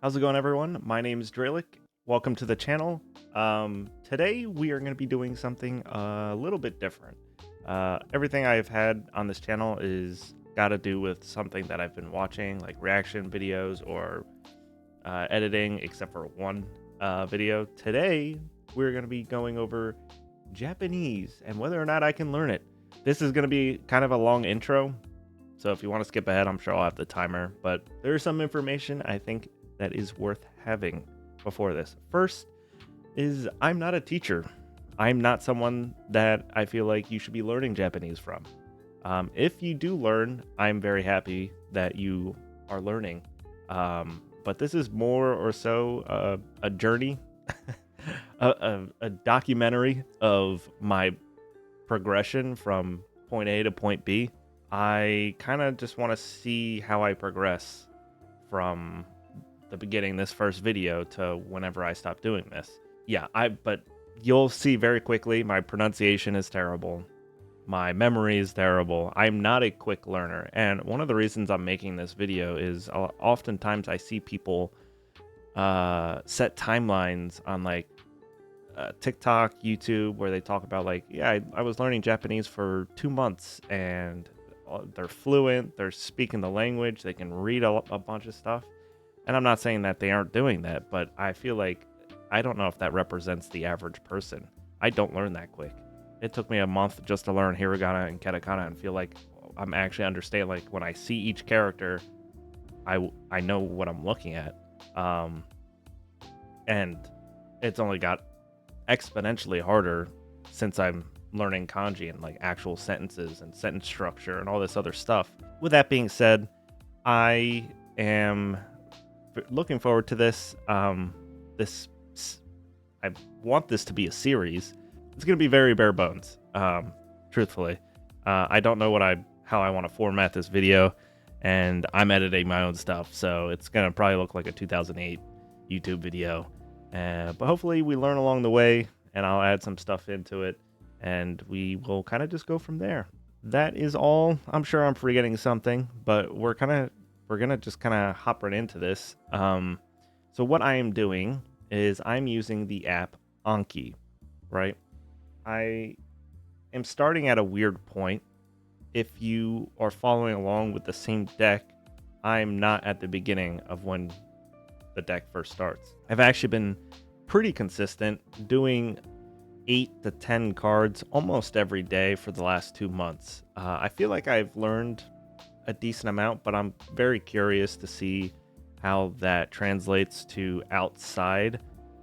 How's it going, everyone? My name is Draelik. Welcome to the channel. Today we are going to be doing something a little bit different. Everything I've had on this channel is got to do with something that I've been watching, like reaction videos or editing, except for one video. Today we're going to be going over Japanese and whether or not I can learn it. This is going to be kind of a long intro, so if you want to skip ahead, I'm sure I'll have the timer, but there's some information I think that is worth having before this. First is I'm not a teacher. I'm not someone that I feel like you should be learning Japanese from. If you do learn, I'm very happy that you are learning. But this is more or so a journey, a documentary of my progression from point A to point B. I kind of just want to see how I progress from the beginning, this first video, to whenever I stop doing this. Yeah, but you'll see very quickly my pronunciation is terrible. My memory is terrible. I'm not a quick learner. And one of the reasons I'm making this video is oftentimes I see people set timelines on like TikTok, YouTube, where they talk about like, yeah, I was learning Japanese for 2 months and they're fluent, they're speaking the language, they can read a bunch of stuff. And I'm not saying that they aren't doing that, but I feel like I don't know if that represents the average person. I don't learn that quick. It took me a month just to learn hiragana and katakana and feel like I'm actually understanding. Like when I see each character, I know what I'm looking at. And it's only got exponentially harder since I'm learning kanji and like actual sentences and sentence structure and all this other stuff. With that being said, I am looking forward to this. I want this to be a series. It's going to be very bare bones, truthfully. I don't know how I want to format this video, and I'm editing my own stuff, so it's going to probably look like a 2008 YouTube video. But hopefully we learn along the way, and I'll add some stuff into it, and we will kind of just go from there. That is all. I'm sure I'm forgetting something, but we're gonna just kind of hop right into this. So what I am doing is I'm using the app Anki, right? I am starting at a weird point. If you are following along with the same deck, I'm not at the beginning of when the deck first starts. I've actually been pretty consistent, doing 8 to 10 cards almost every day for the last 2 months. I feel like I've learned a decent amount, but I'm very curious to see how that translates to outside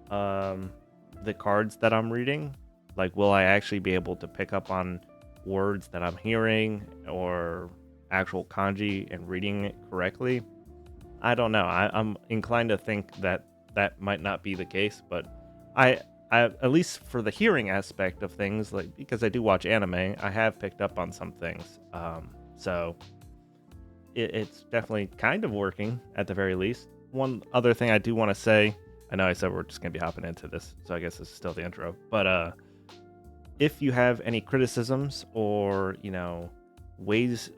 the cards that I'm reading. Like, will I actually be able to pick up on words that I'm hearing or actual kanji and reading it correctly? I don't know. I'm inclined to think that that might not be the case, but I at least for the hearing aspect of things, like because I do watch anime, I have picked up on some things. So it's definitely kind of working at the very least. One other thing I do want to say, I know I said we're just going to be hopping into this, so I guess this is still the intro, but if you have any criticisms or, ways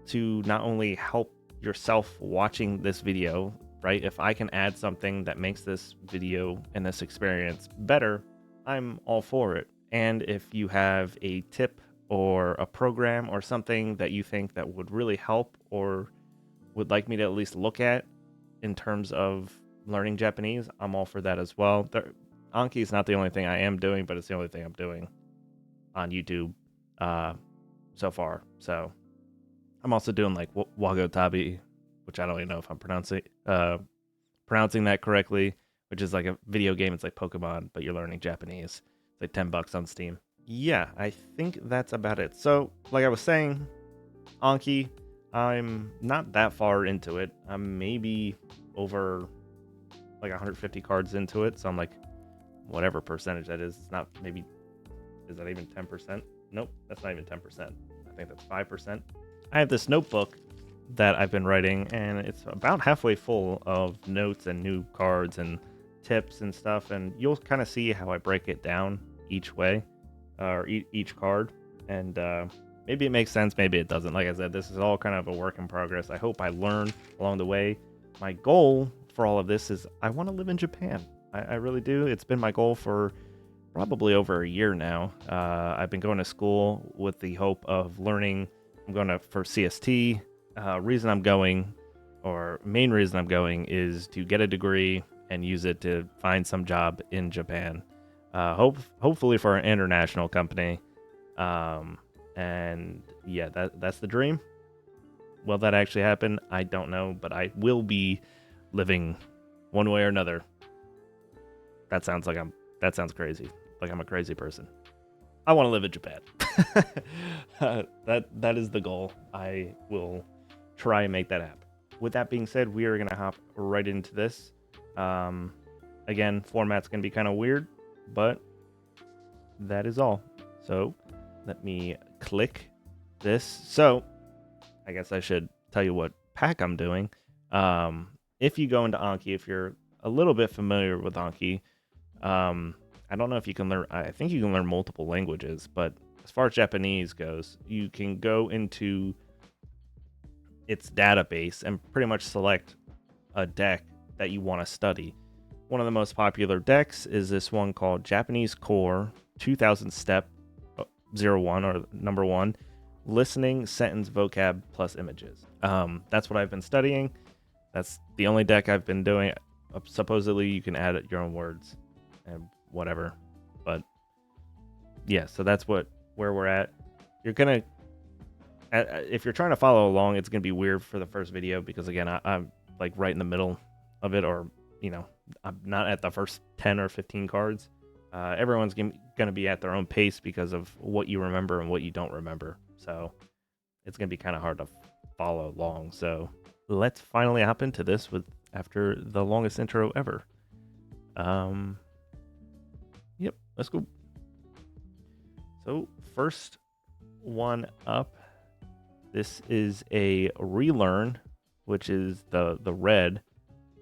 to not only help yourself watching this video, right? If I can add something that makes this video and this experience better, I'm all for it. And if you have a tip or a program or something that you think that would really help or would like me to at least look at in terms of learning Japanese, I'm all for that as well. Anki is not the only thing I am doing, but it's the only thing I'm doing on YouTube so far. So I'm also doing like Wagotabi, which I don't even know if I'm pronouncing that correctly, which is like a video game. It's like Pokemon, but you're learning Japanese. It's like $10 on Steam. Yeah, I think that's about it. So, like I was saying, Anki, I'm not that far into it. I'm maybe over like 150 cards into it. So I'm like, whatever percentage that is. It's not maybe, is that even 10%? Nope, that's not even 10%. I think that's 5%. I have this notebook that I've been writing, and it's about halfway full of notes and new cards and tips and stuff. And you'll kind of see how I break it down each way, or each card. And maybe it makes sense, maybe it doesn't. Like I said, this is all kind of a work in progress. I hope I learn along the way. My goal for all of this is I want to live in Japan. I really do. It's been my goal for probably over a year now. I've been going to school with the hope of learning. I'm going for CST. Main reason I'm going is to get a degree and use it to find some job in Japan. Hopefully for an international company. And yeah, that's the dream. Will that actually happen? I don't know, but I will be living one way or another. That sounds crazy. Like I'm a crazy person. I want to live in Japan. That is the goal. I will try and make that happen. With that being said, we are going to hop right into this. Again, format's going to be kind of weird, but that is all. So let me click this. So I guess I should tell you what pack I'm doing. If you go into Anki, if you're a little bit familiar with Anki, I don't know if you can learn, I think you can learn multiple languages, but as far as Japanese goes, you can go into its database and pretty much select a deck that you want to study. One of the most popular decks is this one called Japanese Core 2000 Step 01 or number 1, Listening, Sentence, Vocab, plus Images. That's what I've been studying. That's the only deck I've been doing. Supposedly you can add your own words and whatever, but yeah, so that's where we're at. You're gonna, if you're trying to follow along, it's gonna be weird for the first video because again, I'm like right in the middle of it, or I'm not at the first 10 or 15 cards. Everyone's gonna be at their own pace because of what you remember and what you don't remember, so it's gonna be kind of hard to follow along. So let's finally hop into this after the longest intro ever. Yep, let's go. So first one up, this is a relearn, which is the red.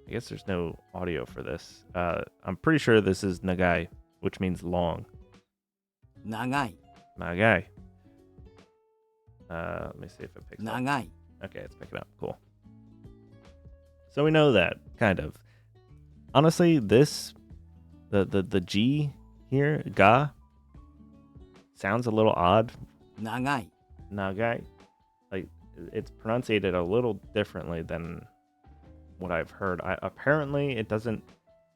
I guess there's no audio for this. I'm pretty sure this is nagai, which means long. Nagai. Nagai. Let me see if it picks up. Nagai. Okay, it's picking up. Cool. So we know that, kind of. Honestly, the G here, ga, sounds a little odd. Nagai. Nagai. Like, it's pronunciated a little differently than what I've heard. Apparently, it doesn't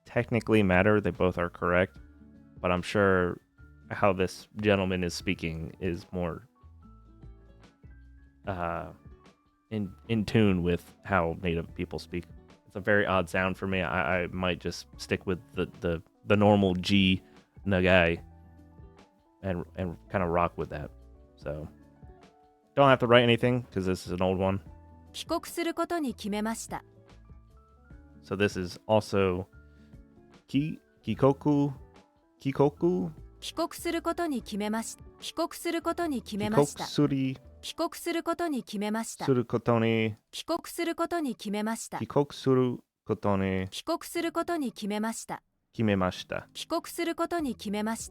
technically matter. They both are correct. But I'm sure how this gentleman is speaking is more in tune with how native people speak. It's a very odd sound for me. I might just stick with the normal G nagai and kind of rock with that. So don't have to write anything because this is an old one. 帰国することに決めました。 So this is also kikoku. 帰国することに決めました。帰国することに決めました。帰国することに決めました。帰国することに決めました。帰国することに決めました。帰国することに決めまし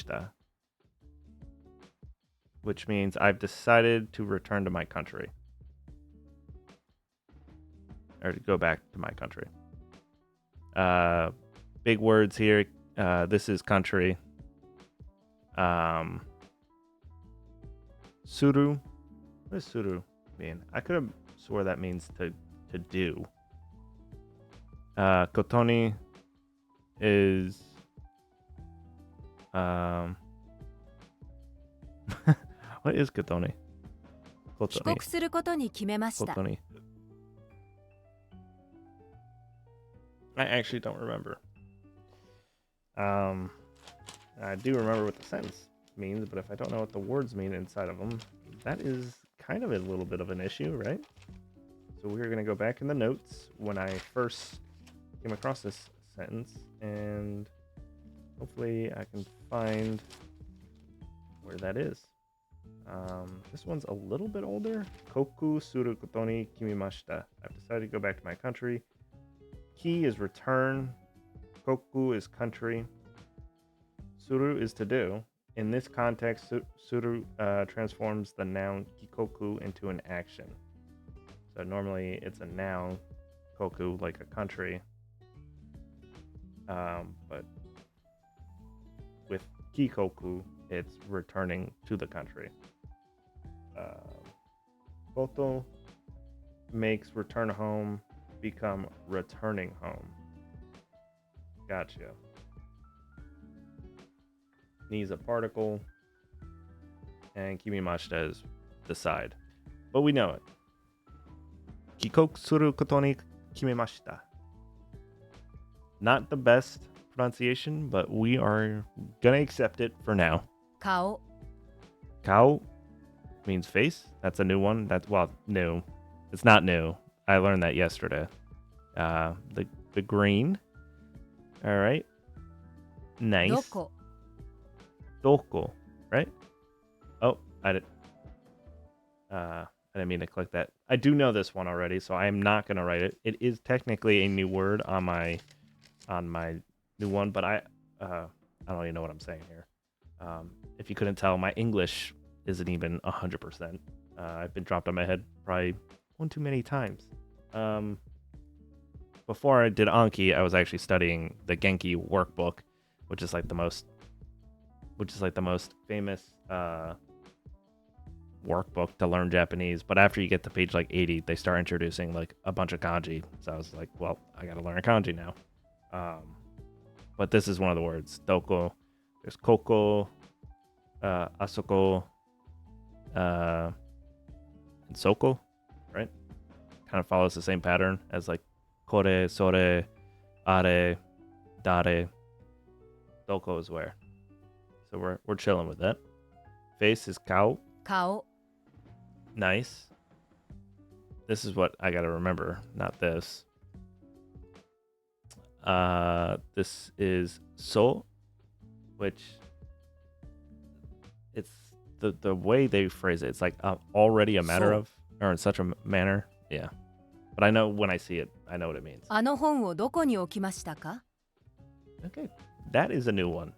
た。 Which means I've decided to return to my country. Or to go back to my country. Big words here. This is country. Suru. What does suru mean? I could have swore that means to do. Kotoni is what is kotoni? 帰国することに決めました。 Kotoni. I actually don't remember. I do remember what the sentence means, but if I don't know what the words mean inside of them, that is kind of a little bit of an issue, right? So we're going to go back in the notes when I first came across this sentence, and hopefully I can find where that is. This one's a little bit older. Koku suru koto ni kimimashita. I've decided to go back to my country. Ki is return. Koku is country. Suru is to do. In this context, suru transforms the noun kikoku into an action. So normally it's a noun, koku, like a country. But with kikoku, it's returning to the country. Koto makes return home become returning home. Gotcha. Ni is a particle, and kimimashita is decide. But we know it. Kikoku suru koto ni kimemashita. Not the best pronunciation, but we are gonna accept it for now. Kao. Kao means face. That's a new one. That's, well, new. It's not new. I learned that yesterday. The green. All right. Nice. Doko. Doko, right? Oh, I didn't mean to click that. I do know this one already, so I am not gonna write it. It is technically a new word on my new one, but I don't even know what I'm saying here. If you couldn't tell, my English isn't even 100%. I've been dropped on my head probably one too many times. Before I did Anki, I was actually studying the Genki workbook, which is like the most famous workbook to learn Japanese. But after you get to page like 80, they start introducing like a bunch of kanji. So I was like, well, I got to learn kanji now. But this is one of the words. Doko. There's koko, asoko, and soko, right? Kind of follows the same pattern as like kore, sore, are, dare. Doko is where. So we're chilling with that. Face is kao. Kao. Nice. This is what I gotta remember, not this. This is so, which it's the way they phrase it. It's like already a matter So. of, or in such a manner. Yeah. But I know when I see it, I know what it means. あの本をどこに置きましたか? Okay. That is a new one.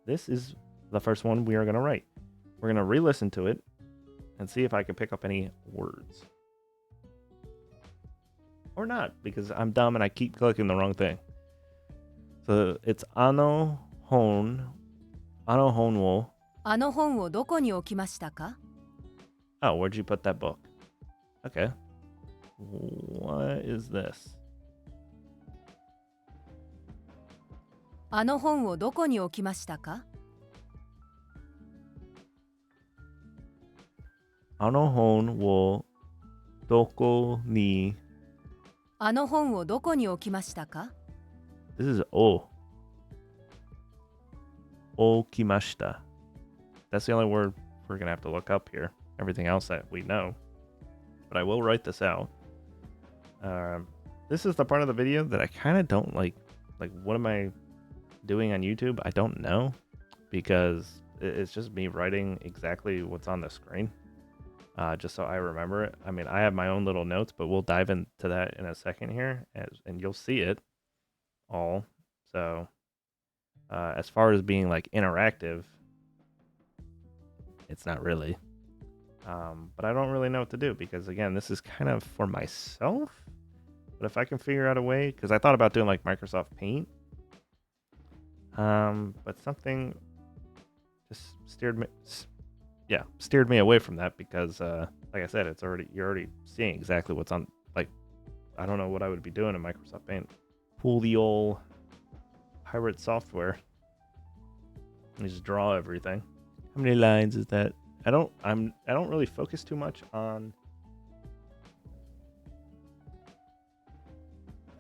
This is the first one we are going to write. We're going to re-listen to it and see if I can pick up any words. Or not, because I'm dumb and I keep clicking the wrong thing. So it's ano hon wo. あの本をどこに置きましたか? Oh, where'd you put that book? Okay. What is this? あの本をどこに置きましたか? Ano hon wo doko ni. あの本をどこに置きましたか? This is o. Okimashita. That's the only word we're going to have to look up here. Everything else that we know. But I will write this out. This is the part of the video that I kind of don't like. Like, what am I doing on YouTube? I don't know. Because it's just me writing exactly what's on the screen. Just so I remember it. I mean, I have my own little notes, but we'll dive into that in a second here. And you'll see it all. So, as far as being like interactive, it's not really. But I don't really know what to do because, again, this is kind of for myself. But if I can figure out a way, because I thought about doing like Microsoft Paint, but something just steered me away from that because, like I said, you're already seeing exactly what's on. Like, I don't know what I would be doing in Microsoft Paint. Pull the old pirate software and just draw everything. How many lines is that? I don't really focus too much on.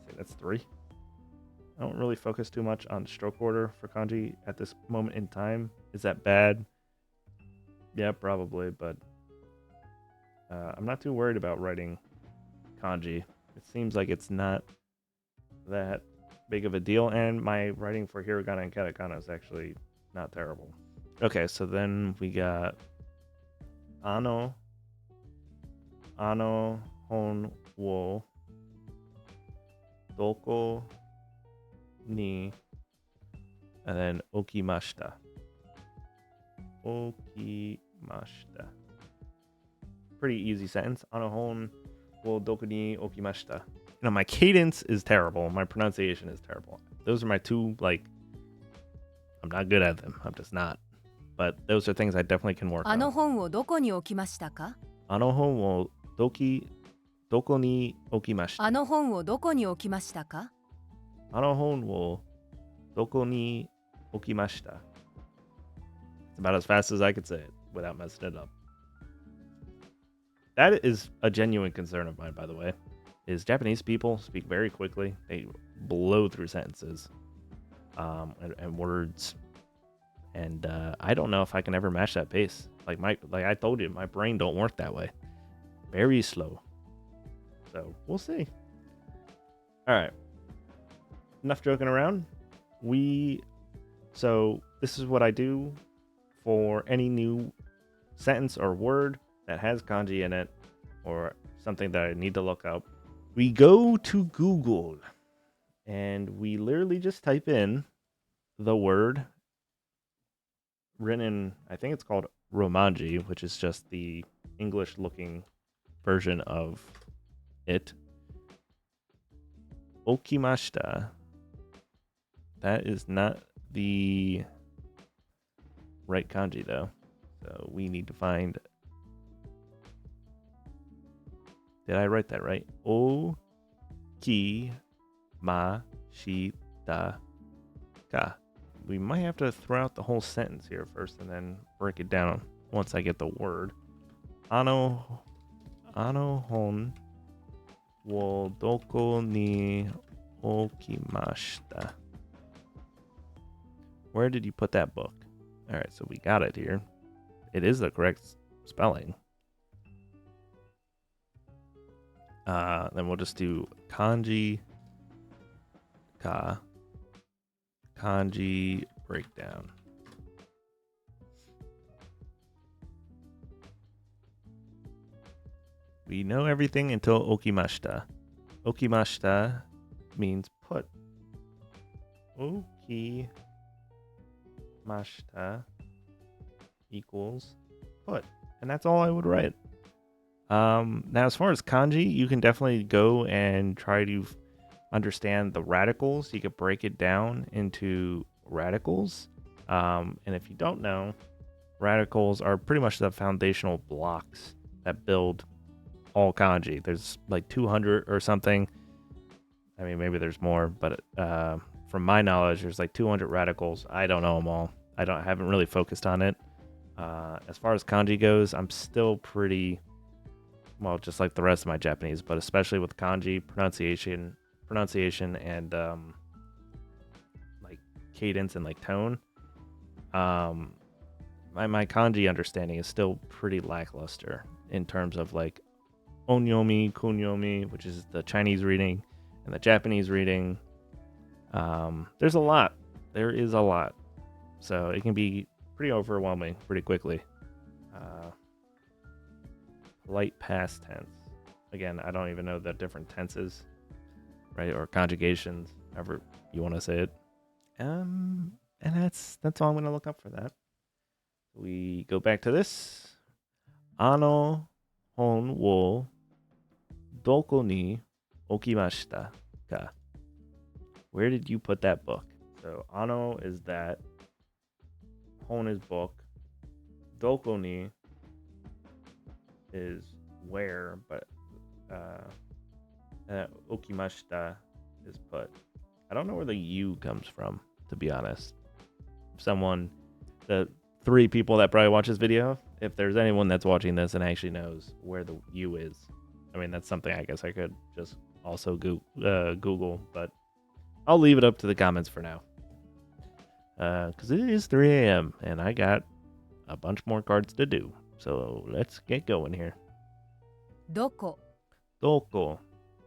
Say that's 3. I don't really focus too much on stroke order for kanji at this moment in time. Is that bad? Yeah, probably, but I'm not too worried about writing kanji. It seems like it's not that big of a deal, and my writing for hiragana and katakana is actually not terrible. Okay, so then we got ano hon wo doko ni, and then okimashita. Okimashita. Pretty easy sentence. Ano hon wo doku ni okimashita. You know, my cadence is terrible. My pronunciation is terrible. Those are my two, like, I'm not good at them. I'm just not. But those are things I definitely can work on. あの本をどこに置きましたか？あの本をどこに置きました？あの本をどこに置きましたか？あの本をどこに置きました？ It's about as fast as I could say it without messing it up. That is a genuine concern of mine, by the way, is Japanese people speak very quickly. They blow through sentences and words. And I don't know if I can ever match that pace. Like I told you, my brain don't work that way. Very slow. So we'll see. All right. Enough joking around. So this is what I do for any new sentence or word that has kanji in it or something that I need to look up. We go to Google and we literally just type in the word written in, I think it's called Romanji, which is just the English looking version of it. Okimashita. That is not the right kanji though. So we need to find. Did I write that right? Okimashita ka. We might have to throw out the whole sentence here first and then break it down once I get the word. Ano hon wo doko ni okimashita. Where did you put that book? All right, so we got it here. It is the correct spelling. Then we'll just do kanji ka. Kanji breakdown. We know everything until okimashita. Okimashita means put. Okimashita equals put. And that's all I would write. Now, as far as kanji, you can definitely go and try to understand the radicals. You could break it down into radicals. And if you don't know, radicals are pretty much the foundational blocks that build all kanji. There's like 200 or something. I mean, maybe there's more, but from my knowledge, there's like 200 radicals. I don't know them all. I haven't really focused on it. As far as kanji goes, I'm still pretty, well, just like the rest of my Japanese, but especially with kanji pronunciation and like cadence and like tone, my kanji understanding is still pretty lackluster in terms of like onyomi, kunyomi, which is the Chinese reading, and the Japanese reading. There is a lot, so it can be pretty overwhelming pretty quickly. Light past tense, again, I don't even know the different tenses, right, or conjugations, however you want to say it. And that's all I'm going to look up for that. We go back to this. Ano hon wo doko ni okimashita ka. Where did you put that book? So ano is that, hon is book, doko ni is where, but okimashita is put. I don't know where the U comes from, to be honest. The 3 people that probably watch this video, if there's anyone that's watching this and actually knows where the U is, I mean, that's something I guess I could just also Google, but I'll leave it up to the comments for now. Because it is 3 a.m. and I got a bunch more cards to do. So let's get going here. Doko.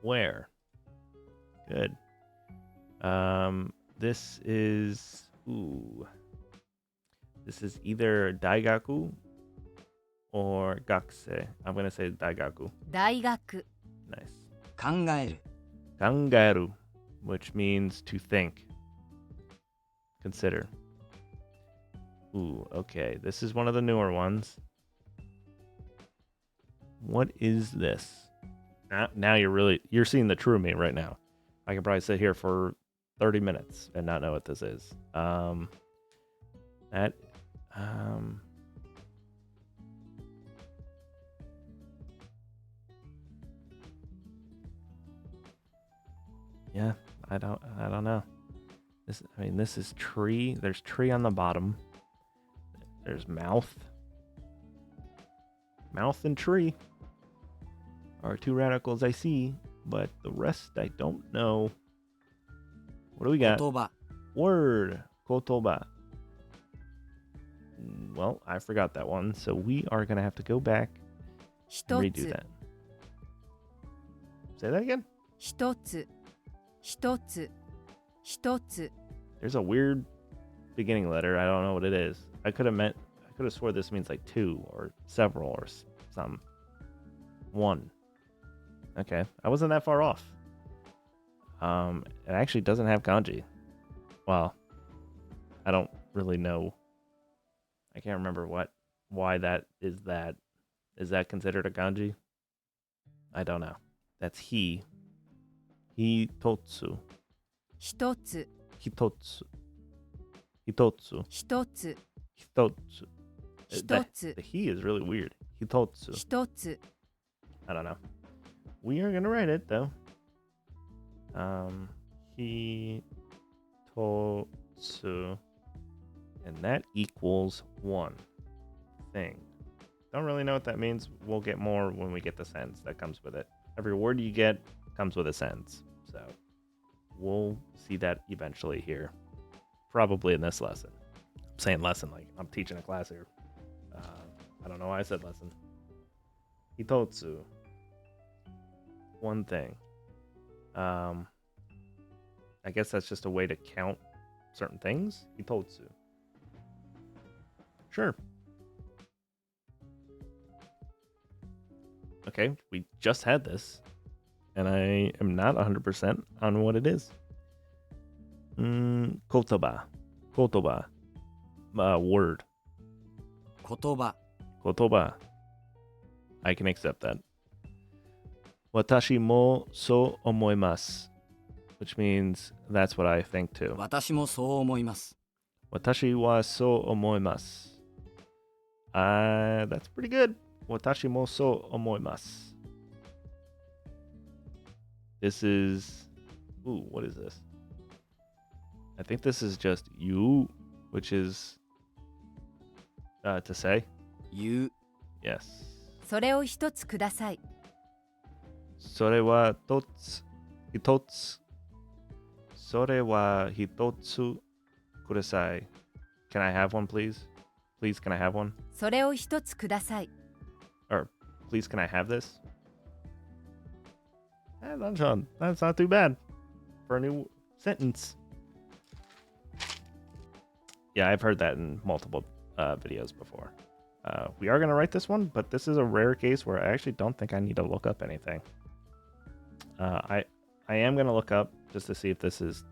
Where? Good. This is either daigaku or gakusei. I'm gonna say daigaku. Daigaku. Nice. 考える Kangaru, which means to think, consider. Okay. This is one of the newer ones. What is this? Now you're seeing the true me right now. I can probably sit here for 30 minutes and not know what this is. Yeah, I don't know. This is tree. There's tree on the bottom. There's mouth. Mouth and tree are two radicals I see, but the rest I don't know. What do we got? Kotoba. Word. Kotoba. Well, I forgot that one, so we are going to have to go back and redo that. Say that again? 一つ hitotsu. There's a weird beginning letter. I don't know what it is. I could have swore this means like two or several or some. One. Okay, I wasn't that far off. It actually doesn't have kanji. Well, I don't really know. I can't remember why that is that. Is that considered a kanji? I don't know. That's he. Hitotsu. 一つ Hitotsu. 一つ The he is really weird. Hitotsu. 一つ I don't know. We are gonna write it though. Hitotsu. And that equals one thing. Don't really know what that means. We'll get more when we get the sentence that comes with it. Every word you get comes with a sentence. So we'll see that eventually here. Probably in this lesson. I'm saying lesson like I'm teaching a class here. I don't know why I said lesson. Hitotsu. One thing. I guess that's just a way to count certain things. Hitotsu. Sure. Okay, we just had this, and I am not 100% on what it is. Kotoba. Word. 言葉 Kotoba. I can accept that. Watashi mo so omoimasu, which means that's what I think too. 私もそう思います Watashi wa so omoimasu. That's pretty good. Watashi mo so omoimasu. This is... Ooh, what is this? I think this is just you, which is to say. 言う Yes. それを一つください Sore wa hitotsu. Sore wa hitotsu kudasai. Can I have one, please? Please, can I have one? それを一つください Or, please, can I have this? That's not too bad for a new sentence. Yeah, I've heard that in multiple videos before. We are going to write this one, but this is a rare case where I actually don't think I need to look up anything. I am going to look up just to see if this is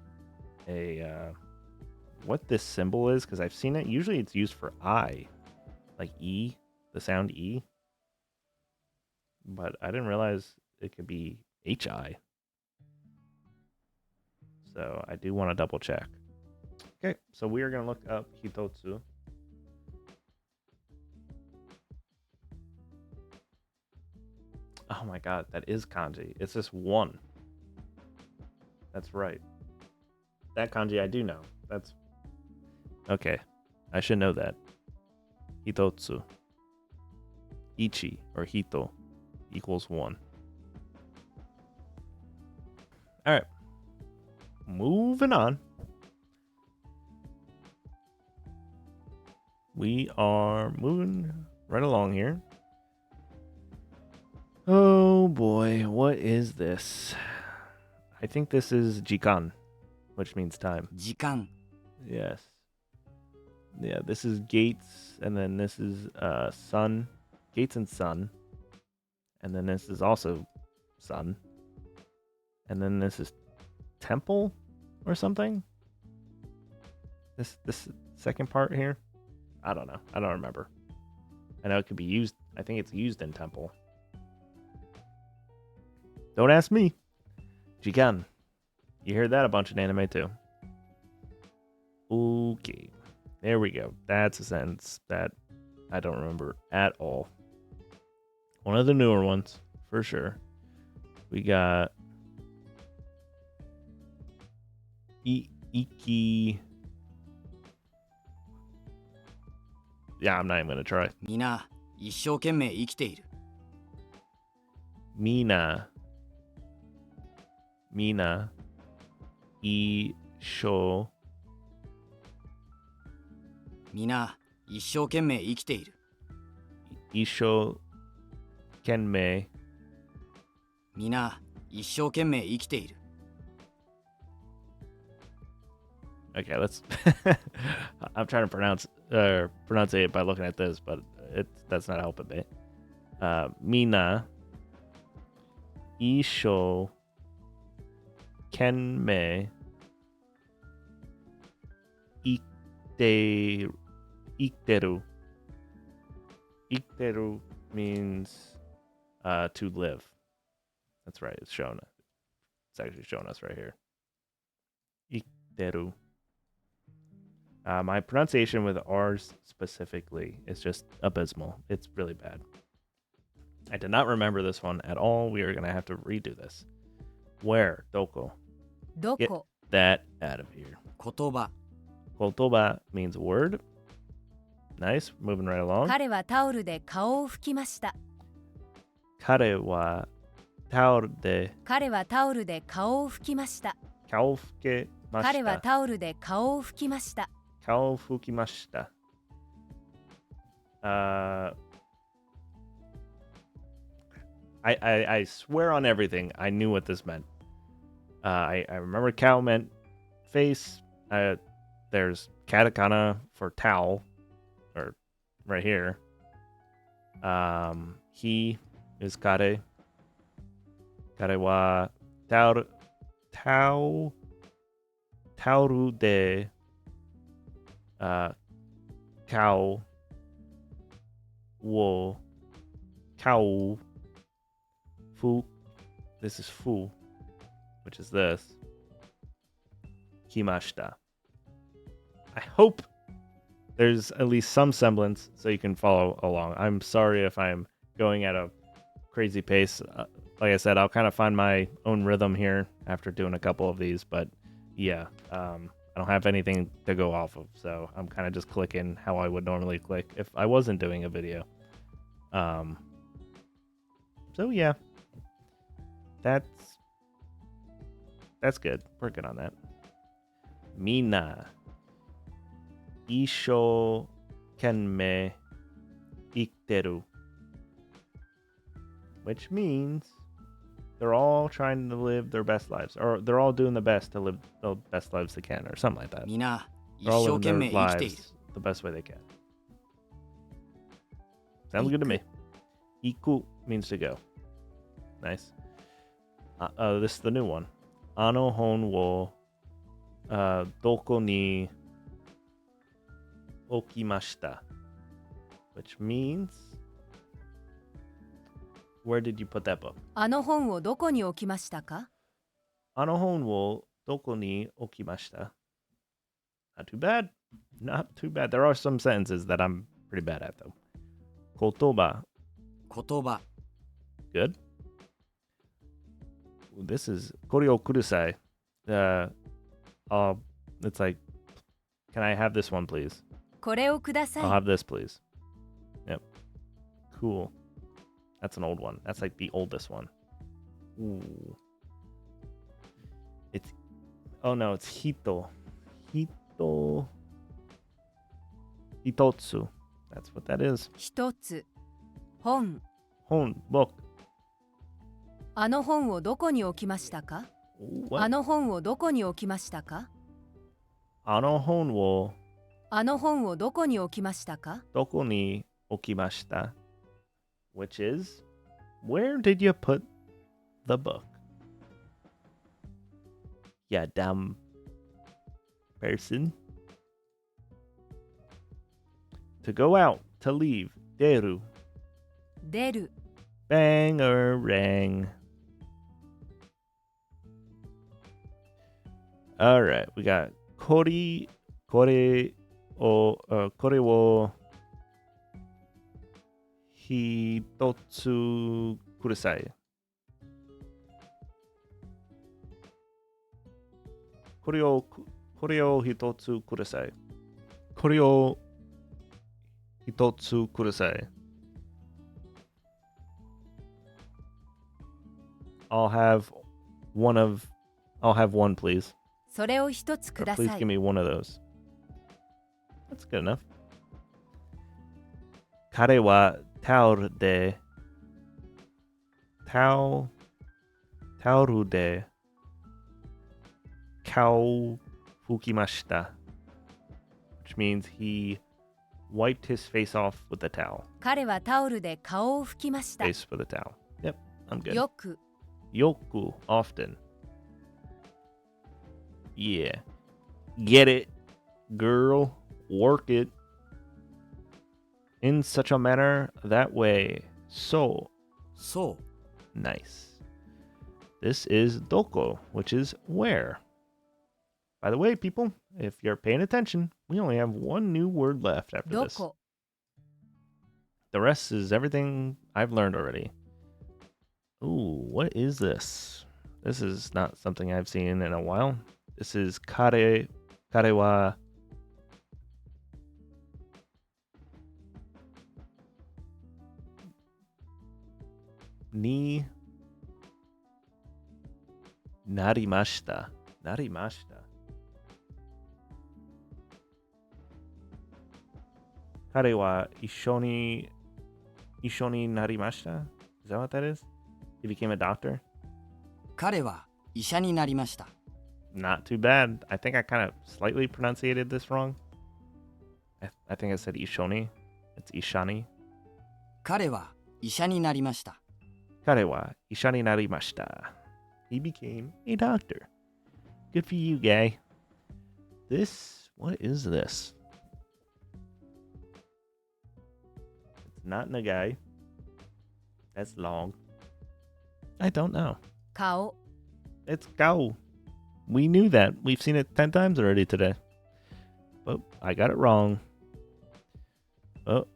what this symbol is, because I've seen it. Usually it's used for I, like E, the sound E. But I didn't realize it could be HI. So I do want to double check. Okay, so we are going to look up hitotsu. Oh my god, that is kanji. It's just one. That's right. That kanji I do know. That's... Okay, I should know that. Hitotsu. Ichi, or hito, equals one. Alright. Moving on. We are moving right along here. Oh boy, what is this? I think this is jikan, which means time. 時間 Yes. Yeah, this is gates, and then this is sun. Gates and sun. And then this is also sun. And then this is temple or something? This second part here? I don't know. I don't remember. I know it could be used. I think it's used in temple. Don't ask me. Jikan. You heard that a bunch in anime too. Okay. There we go. That's a sentence that I don't remember at all. One of the newer ones, for sure. We got Iki. Yeah, I'm not even gonna try. みんな一生懸命生きている。 Mina. Isho. みんな一生懸命生きている。 Isho. Kenmei. みんな一生懸命生きている。 Okay, let's. I'm trying to pronounce it by looking at this, but that's not helping me. Mina. Isho. Kenmei. Iketeru. Iketeru means to live. That's right. It's showing us. It's actually showing us right here. Iketeru. My pronunciation with R's specifically is just abysmal. It's really bad. I did not remember this one at all. We are going to have to redo this. Where? Doko. ど Get こ that out of here. 言葉 Kotoba means word. Nice. Moving right along. 彼はタオルで顔を拭きました。 Kare wa taoru de 彼はタオルで顔を拭きました。 kao fukemashita. 彼はタオルで顔を拭きました。 Kao fukimashita. I swear on everything, I knew what this meant. I remember cow meant face. There's katakana for towel, or right here. He is kare. Kare wa taoru de cow wo cow fu. This is fu, which is this. Kimashita. I hope there's at least some semblance so you can follow along. I'm sorry if I'm going at a crazy pace. Like I said, I'll kind of find my own rhythm here after doing a couple of these, but yeah, I don't have anything to go off of, so I'm kind of just clicking how I would normally click if I wasn't doing a video. So yeah, that's good. We're good on that. Mina. Isho kenme ikteru. Which means they're all trying to live their best lives. Or they're all doing the best to live the best lives they can, or something like that. みんな一 They're all 生 living 懸 their 命生きている。 lives the best way they can. Sounds good to me. Iku means to go. Nice. This is the new one. Ano hon wo doko ni okimashita. Which means... Where did you put that book? あの本をどこに置きましたか Ano hon wo doko ni okimashita. Not too bad. Not too bad. There are some sentences that I'm pretty bad at, though. Kotoba. 言葉 Good. Ooh, this is Koryo Kurusai. It's like, can I have this one, please? これをくださ I'll い。 have this, please. Yep. Cool. That's an old one. That's like the oldest one. Ooh. It's... Oh, no, it's Hito. Hitotsu. That's what that is. 一つ本 Hon, book. あの本をどこに置きましたか What? あの本をどこに置きましたか Ano hon wo あの本をどこに置きましたか doko ni okimashita. Which is, where did you put the book? Ya dumb person. To go out, to leave. Deru. 出る Bangerang. All right, we got kore wo hitotsu kudasai. Kore o hitotsu kudasai. Kore o hitotsu kudasai. I'll have one, please. それを一つ Or くだ please さ give い。 me one of those. That's good enough. 彼はタオルで顔拭きました which means he wiped his face off with the towel. 彼はタオルで顔を拭きました。 Face with a towel. Yep, I'm good. よく Yoku, often. Yeah. Get it, girl. Work it. In such a manner, that way. So そう nice. This is doko, which is where. By the way, people, if you're paying attention, we only have one new word left after ど this. こ The rest is everything I've learned already. Ooh, what is this? This is not something I've seen in a while. This is kare wa ni narimashita. Narimashita. Kare wa ishoni narimashita? Is that what that is? He became a doctor? 彼は医者になりました。 Not too bad. I think I kind of slightly pronunciated this wrong. I think I said Ishoni. It's Ishani. 彼は医者になりました。 Kare wa ishani narimashita. He became a doctor. Good for you, guy. What is this? It's not Nagai. That's long. I don't know. 顔 It's Gao. We knew that. We've seen it 10 times already today. But I got it wrong. Oh,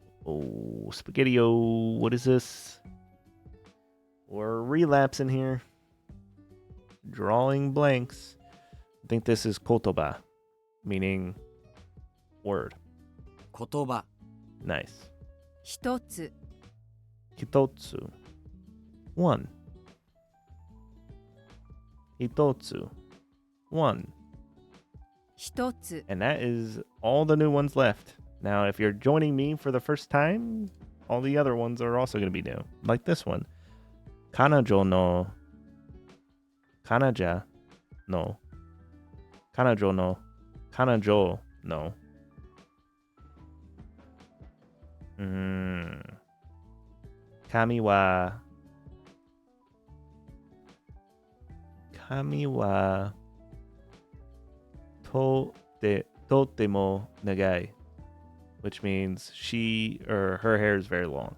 Spaghetti-O. What is this? We're relapsing here. Drawing blanks. I think this is kotoba, meaning word. 言葉 Nice. 一つ Hitotsu. One. Hitotsu. One. 一つ And that is all the new ones left. Now, if you're joining me for the first time, all the other ones are also going to be new. Like this one. Kanajo no. Kanaja no. Kanajo no. Kanajo no. Kami wa. Kami wa. Totemo nagai, which means she or her hair is very long.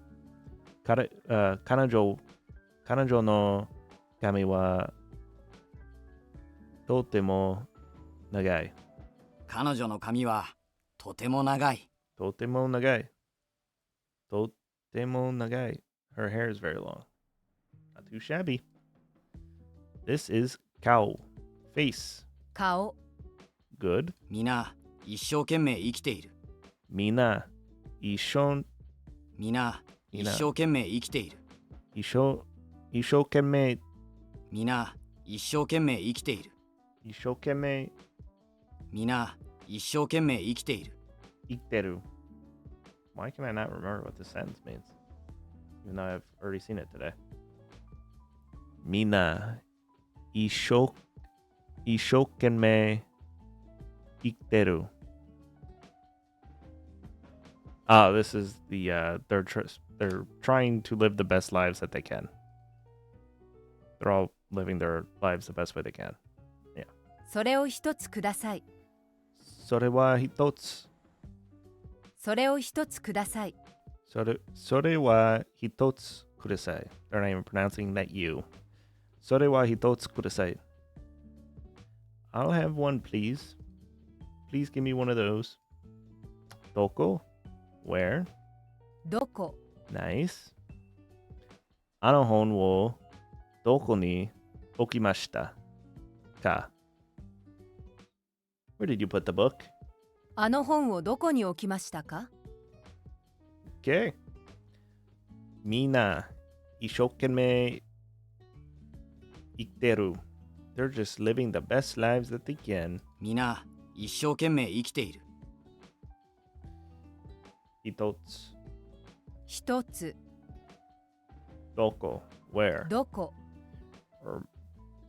Kanajo no kami wa totemo nagai. 彼女の髪はとても長い。 Totemo nagai. Totemo nagai. Her hair is very long. Not too shabby. This is kao. Face. 顔 Good. みな一生懸命生きている。 Mina. Ishon. みな一生懸命生きている。 Ishokeme. みな一生懸命生きている。 Ishokeme. みな一生懸命生きている。 Iteru. Why can I not remember what this sentence means? Even though I've already seen it today. Mina. Ishokeme. Iteru. Ah, this is the they're trying to live the best lives that they can. They're all living their lives the best way they can. それを一つください。 Sorewa hitotsu. それを一つください。 Sorewa hitotsu kudasai. They're not even pronouncing that you. Sorewa hitotsu kudasai. I'll have one, please. Please give me one of those. Doko? Where? どこ Nice. あの本をどこに置きましたか? Where did you put the book? あの本をどこに置きましたか Okay. みんな一生懸命生きてる. They're just living the best lives that they can. 皆一生懸命生きている。一つ。一つ どこ? Where? どこ Or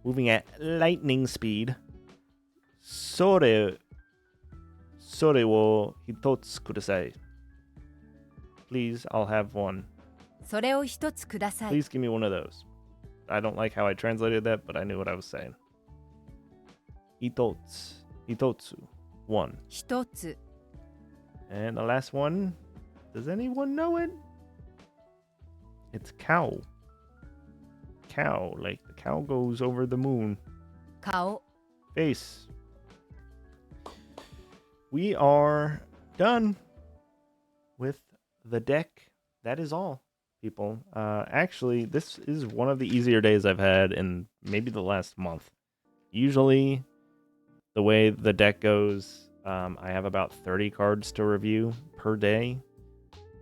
moving at lightning speed. それを一つください. Please, I'll have one. それを一つください Please give me one of those. I don't like how I translated that, but I knew what I was saying. 一つ one. 一つ And the last one, does anyone know it? It's cow. Cow, like the cow goes over the moon. 顔 Face. We are done with the deck. That is all, people. Actually, this is one of the easier days I've had in maybe the last month. Usually, the way the deck goes, I have about 30 cards to review per day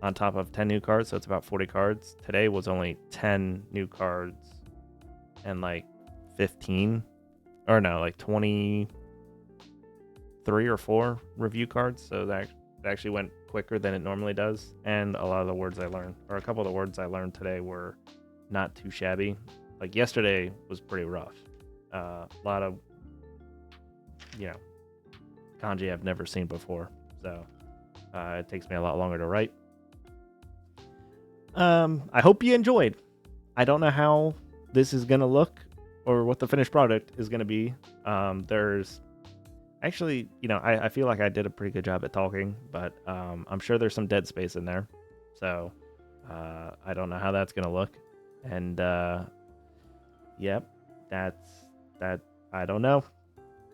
on top of 10 new cards, so it's about 40 cards. Today was only 10 new cards and like 15, or no, like 23 or 4 review cards, so that actually went quicker than it normally does. And a lot of the words I learned, or a couple of the words I learned today, were not too shabby. Like yesterday was pretty rough. A lot of, kanji I've never seen before, so it takes me a lot longer to write. I hope you enjoyed. I don't know how this is gonna look or what the finished product is gonna be. There's actually, I feel like I did a pretty good job at talking, but I'm sure there's some dead space in there, so I don't know how that's gonna look. And yep, that's that. I don't know,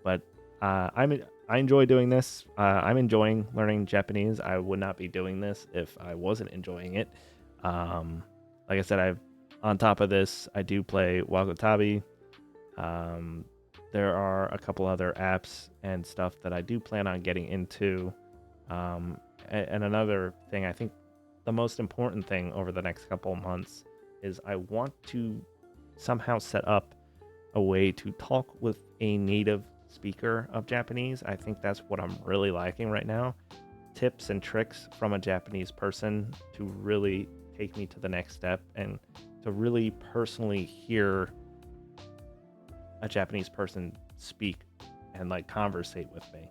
but I enjoy doing this. I'm enjoying learning Japanese. I would not be doing this if I wasn't enjoying it. Like I said, on top of this, I do play Wagotabi. There are a couple other apps and stuff that I do plan on getting into. And another thing, I think the most important thing over the next couple of months is I want to somehow set up a way to talk with a native speaker of Japanese. I think that's what I'm really lacking right now. Tips and tricks from a Japanese person to really take me to the next step and to really personally hear a Japanese person speak and like conversate with me.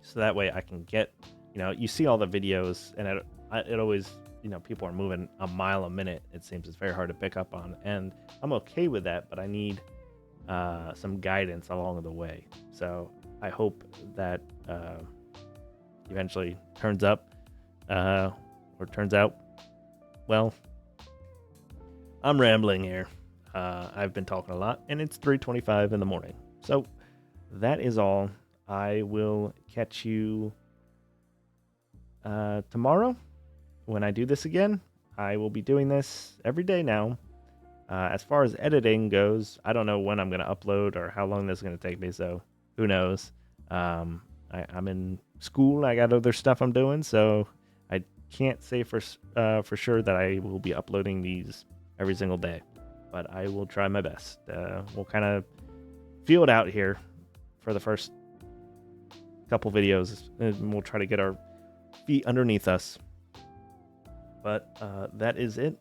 So that way I can get, you see all the videos and it always, people are moving a mile a minute. It seems it's very hard to pick up on, and I'm okay with that, but I need some guidance along the way. So I hope that eventually turns up or turns out. Well, I'm rambling here. I've been talking a lot, and it's 3:25 in the morning. So that is all. I will catch you tomorrow when I do this again. I will be doing this every day now. As far as editing goes, I don't know when I'm going to upload or how long this is going to take me, so who knows. I'm in school. I got other stuff I'm doing, so I can't say for sure that I will be uploading these every single day, but I will try my best. We'll kind of feel it out here for the first couple videos, and we'll try to get our feet underneath us. But that is it.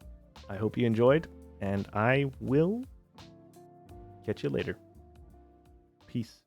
I hope you enjoyed, and I will catch you later. Peace.